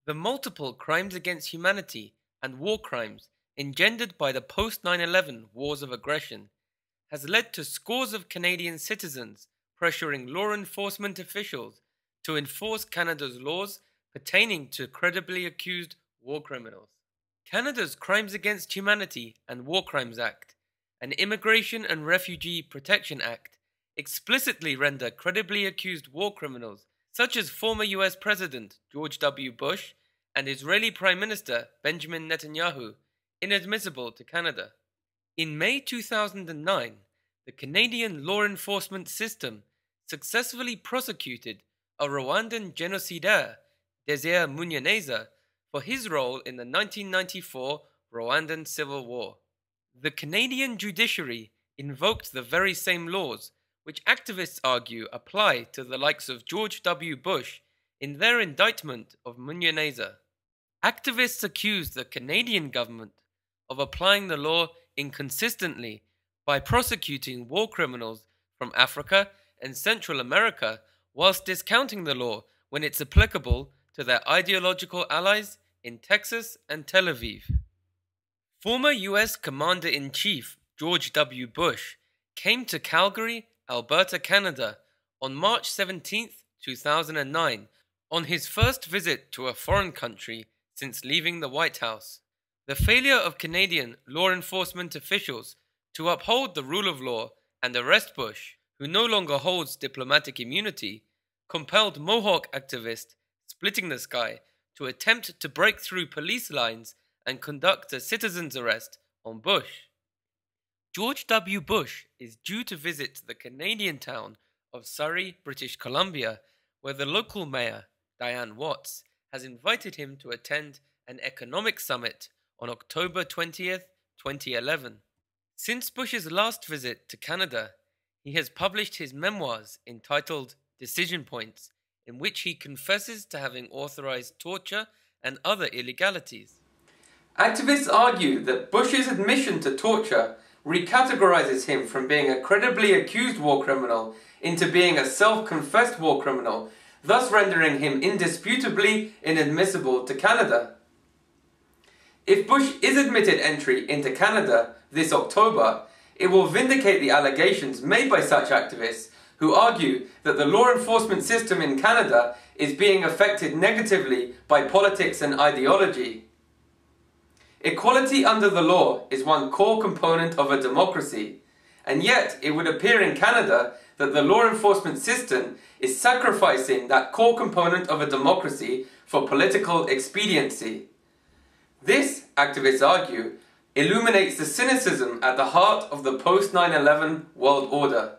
The multiple crimes against humanity and war crimes engendered by the post 9/11 wars of aggression has led to scores of Canadian citizens pressuring law enforcement officials to enforce Canada's laws pertaining to credibly accused war criminals. Canada's Crimes Against Humanity and War Crimes Act and Immigration and Refugee Protection Act explicitly render credibly accused war criminals such as former US President George W. Bush and Israeli Prime Minister Benjamin Netanyahu inadmissible to Canada. In May 2009, the Canadian law enforcement system successfully prosecuted a Rwandan genocidaire, Desire Munyaneza, for his role in the 1994 Rwandan Civil War. The Canadian judiciary invoked the very same laws which activists argue apply to the likes of George W. Bush in their indictment of Munyaneza. Activists accuse the Canadian government of applying the law inconsistently by prosecuting war criminals from Africa and Central America whilst discounting the law when it's applicable to their ideological allies in Texas and Tel Aviv. Former US Commander-in-Chief George W. Bush came to Calgary, Alberta, Canada on March 17, 2009, on his first visit to a foreign country since leaving the White House. The failure of Canadian law enforcement officials to uphold the rule of law and arrest Bush, who no longer holds diplomatic immunity, compelled Mohawk activist Splitting the Sky to attempt to break through police lines and conduct a citizen's arrest on Bush. George W. Bush is due to visit the Canadian town of Surrey, British Columbia, where the local mayor, Diane Watts, has invited him to attend an economic summit on October 20th, 2011. Since Bush's last visit to Canada, he has published his memoirs entitled Decision Points, in which he confesses to having authorized torture and other illegalities. Activists argue that Bush's admission to torture recategorizes him from being a credibly accused war criminal into being a self-confessed war criminal, thus rendering him indisputably inadmissible to Canada. If Bush is admitted entry into Canada this October, it will vindicate the allegations made by such activists who argue that the law enforcement system in Canada is being affected negatively by politics and ideology. Equality under the law is one core component of a democracy, and yet it would appear in Canada that the law enforcement system is sacrificing that core component of a democracy for political expediency. This, activists argue, illuminates the cynicism at the heart of the post-9/11 world order.